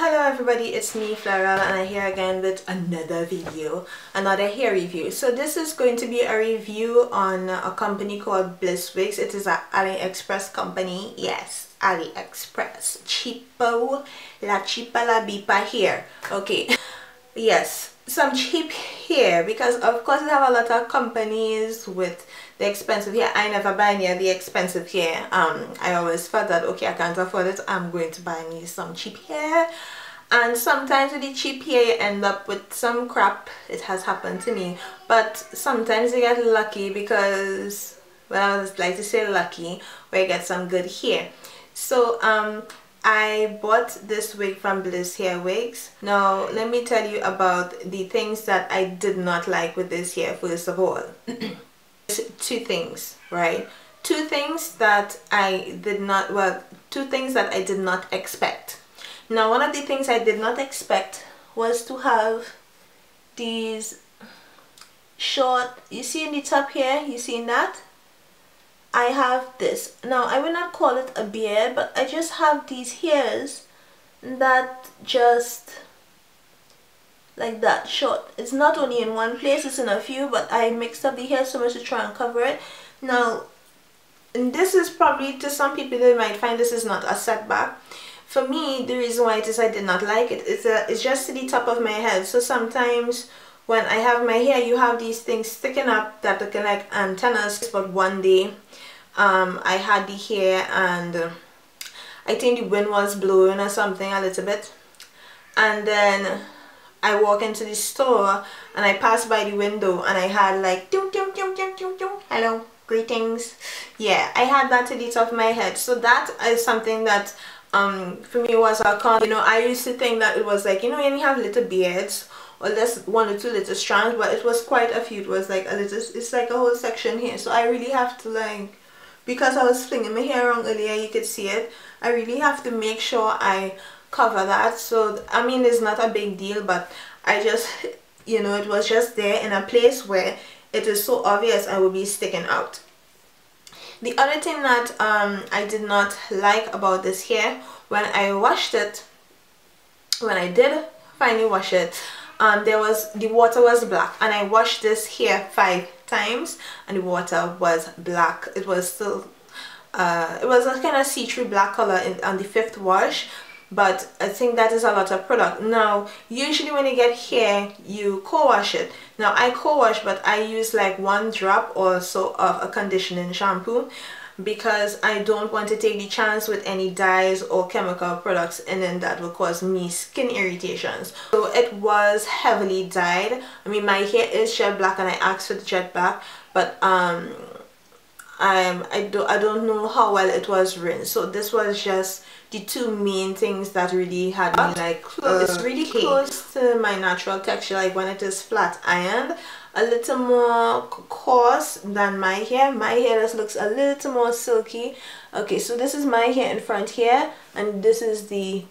Hello everybody, it's me Flairelle and I'm here again with another video, another hair review. So this is going to be a review on a company called Bliss Wigs. It is an Aliexpress company. Yes, Aliexpress. Cheapo, la chipa la bipa hair. Okay. Yes, some cheap hair because of course we have a lot of companies with the expensive hair. I never buy near the expensive hair. I always felt that okay, I can't afford it, I'm going to buy me some cheap hair. And sometimes with the cheap hair you end up with some crap. It has happened to me, but sometimes you get lucky because, well, I would like to say lucky, where you get some good hair. So I bought this wig from Bliss Hair Wigs. Now let me tell you about the things that I did not like with this hair. First of all, two things, right? Two things that I did not, well, two things that I did not expect. Now one of the things I did not expect was to have these short, you see in the top here, you see that? I have this. Now I will not call it a beard, but I just have these hairs that just like that short. It's not only in one place, it's in a few, but I mixed up the hair so much to try and cover it. Now, and this is probably, to some people they might find this is not a setback. For me, the reason why it is I did not like it is it's just to the top of my head. So sometimes when I have my hair, you have these things sticking up that look like antennas. But one day I had the hair and I think the wind was blowing or something a little bit, and then I walk into the store and I pass by the window and I had like hello, greetings. Yeah, I had that to the top of my head. So that is something that for me was a con. You know, I used to think that it was like, you know, when you have little beards or less, one or two little strands, but it was quite a few. It was like a little, it's like a whole section here. So I really have to, like, because I was flinging my hair around earlier, you could see it, I really have to make sure I cover that. So I mean, it's not a big deal, but I just, you know, it was just there in a place where it is so obvious I will be sticking out. The other thing that I did not like about this hair, when I washed it, when I did finally wash it, the water was black, and I washed this hair 5 times and the water was black. It was still it was a kind of see-through black color on the 5th wash, but I think that is a lot of product. Now usually when you get hair you co-wash it. Now I co-wash, but I use like 1 drop or so of a conditioning shampoo because I don't want to take the chance with any dyes or chemical products and then that will cause me skin irritations. So it was heavily dyed. I mean, my hair is jet black and I asked for the jet black, but I don't know how well it was rinsed. So this was just the two main things that really had me like it's really close to my natural texture, like when it is flat ironed, a little more coarse than my hair. My hair just looks a little more silky. Okay, so this is my hair in front here, and this is the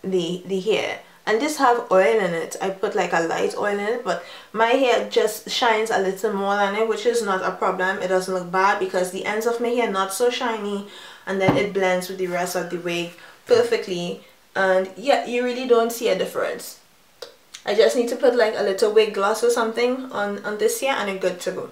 hair, and this have oil in it. I put like a light oil in it, but my hair just shines a little more than it, which is not a problem. It doesn't look bad because the ends of my hair not so shiny, and then it blends with the rest of the wig perfectly, and yeah, you really don't see a difference. I just need to put like a little wig gloss or something on this hair and it's good to go.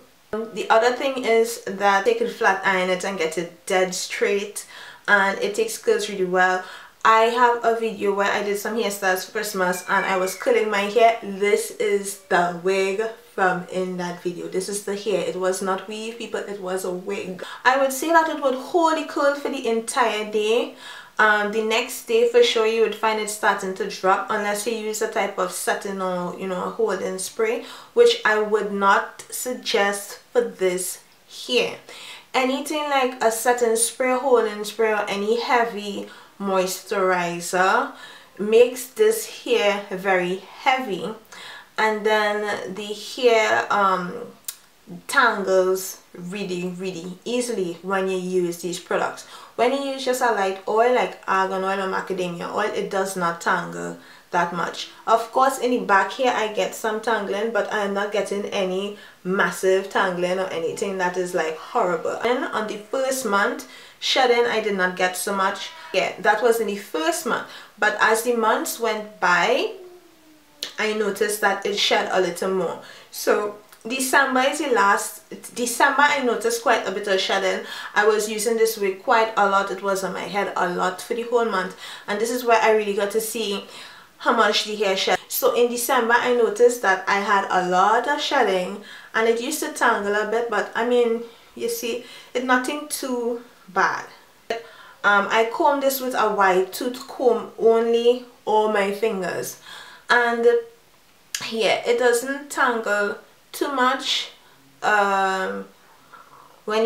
The other thing is that they could flat iron it and get it dead straight, and it takes curls really well. I have a video where I did some hairstyles for Christmas and I was curling my hair. This is the wig from in that video. This is the hair. It was not weave, people, it was a wig. I would say that it would hold the curl for the entire day. The next day for sure you would find it starting to drop unless you use a type of satin or, you know, a holding spray, which I would not suggest for this hair. Anything like a satin spray, holding spray, or any heavy moisturizer makes this hair very heavy, and then the hair tangles really easily when you use these products. When you use just a light oil like argan oil or macadamia oil, it does not tangle that much. Of course in the back here I get some tangling, but I'm not getting any massive tangling or anything that is like horrible. And on the first month shedding I did not get so much. Yeah, that was in the first month, but as the months went by, I noticed that it shed a little more. So December is the last. December I noticed quite a bit of shedding. I was using this wig quite a lot. It was on my head a lot for the whole month, and this is where I really got to see how much the hair shed. So in December I noticed that I had a lot of shedding, and it used to tangle a bit, but I mean, you see, it's nothing too bad. I comb this with a wide tooth comb only, all my fingers, and yeah, it doesn't tangle too much when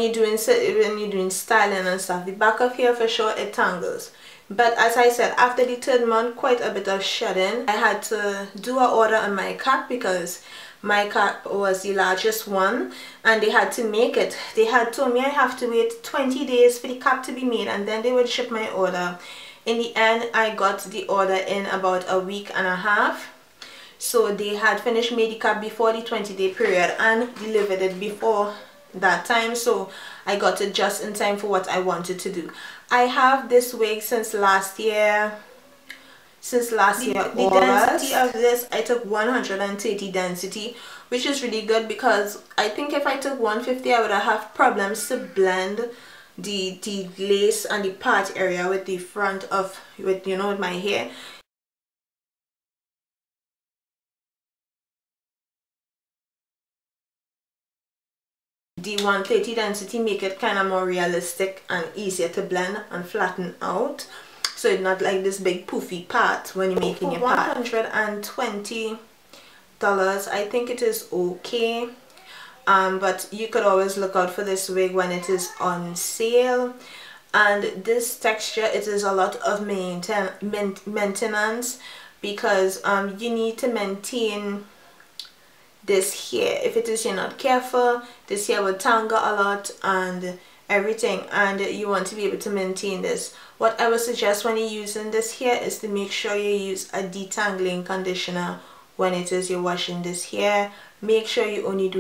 you're doing styling and stuff. The back of here for sure it tangles, but as I said, after the 3rd month, quite a bit of shedding. I had to do an order on my cap because my cap was the largest one, and they had to make it. They had told me I have to wait 20 days for the cap to be made, and then they would ship my order. In the end, I got the order in about a week and a half. So they had finished made the cap before the 20-day period and delivered it before that time, so I got it just in time for what I wanted to do. I have this wig since last year. The density of this, I took 130 density, which is really good, because I think if I took 150 I would have problems to blend the lace and the part area with the front of, with my hair. The 130 density make it kind of more realistic and easier to blend and flatten out, so it's not like this big poofy part when you're making your part. $120, I think it is okay, but you could always look out for this wig when it is on sale. And this texture, it is a lot of maintenance, because you need to maintain this hair. If it is you're not careful, this hair will tangle a lot and everything, and you want to be able to maintain this. What I would suggest when you're using this hair is to make sure you use a detangling conditioner when it is you're washing this hair. Make sure you only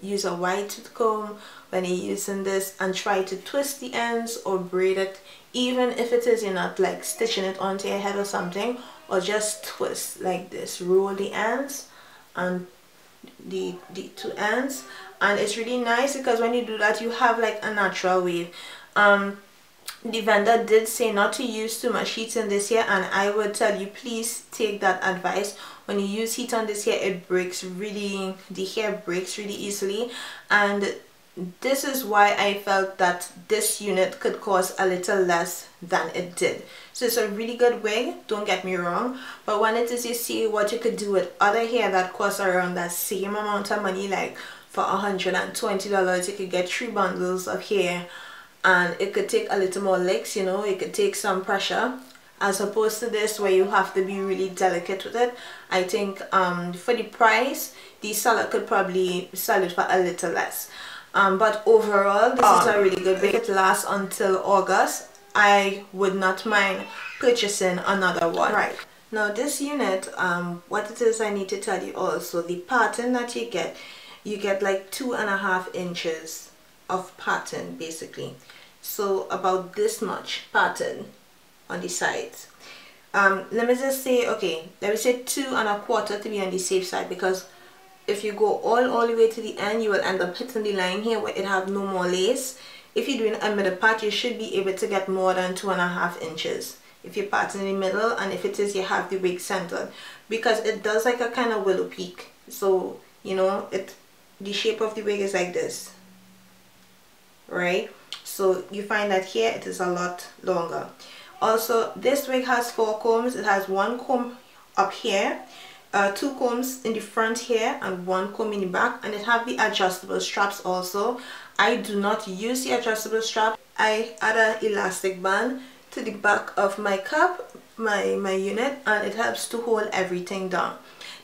use a wide tooth comb when you're using this, and try to twist the ends or braid it, even if it is you're not like stitching it onto your head or something, or just twist like this. Roll the ends and the 2 ends, and it's really nice because when you do that you have like a natural wave. The vendor did say not to use too much heat in this hair, and I would tell you, please take that advice. When you use heat on this hair, it breaks really, the hair breaks really easily, and this is why I felt that this unit could cost a little less than it did. So it's a really good wig, don't get me wrong, but when it is you see what you could do with other hair that costs around that same amount of money, like for $120 you could get 3 bundles of hair, and it could take a little more licks, it could take some pressure, as opposed to this where you have to be really delicate with it. I think for the price, the seller could probably sell it for a little less. But overall, this is a really good wig. It lasts until August. I would not mind purchasing another one. Right, now this unit, what it is I need to tell you also, the pattern that you get like 2.5 inches of pattern basically, so about this much pattern on the sides. Let me just say, okay, let me say 2.25 to be on the safe side, because if you go all the way to the end, you will end up hitting the line here where it have no more lace. If you're doing a middle part, you should be able to get more than 2.5 inches if you part in the middle, and if it is you have the wig centered, because it does like a kind of willow peak. So the shape of the wig is like this, right? So you find that here it is a lot longer. Also, this wig has 4 combs. It has 1 comb up here, 2 combs in the front here, and 1 comb in the back, and it have the adjustable straps also. I do not use the adjustable strap. I add an elastic band to the back of my cap, my unit, and it helps to hold everything down.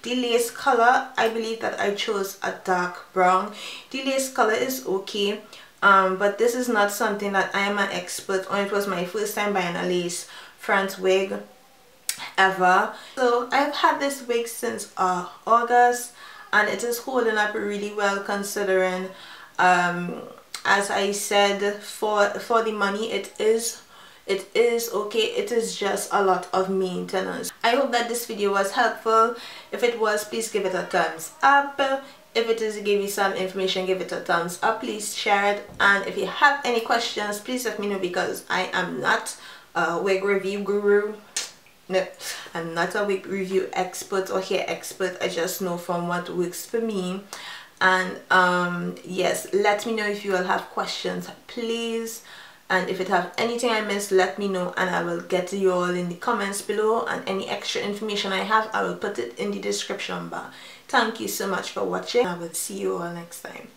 The lace color, I believe that I chose a dark brown. The lace color is okay, but this is not something that I am an expert on. It was my first time buying a lace front wig ever. So I've had this wig since August, and it is holding up really well, considering as I said, for the money, it is It is okay. It is just a lot of maintenance. I hope that this video was helpful. If it was, please give it a thumbs up. If it is give you some information, give it a thumbs up. Please share it. And if you have any questions, please let me know, because I am not a wig review guru. No, I'm not a wig review expert or hair expert. I just know from what works for me. And yes, let me know if you will have questions, please. And if it have anything I missed, let me know, and I will get to you all in the comments below. And any extra information I have, I will put it in the description bar. Thank you so much for watching. I will see you all next time.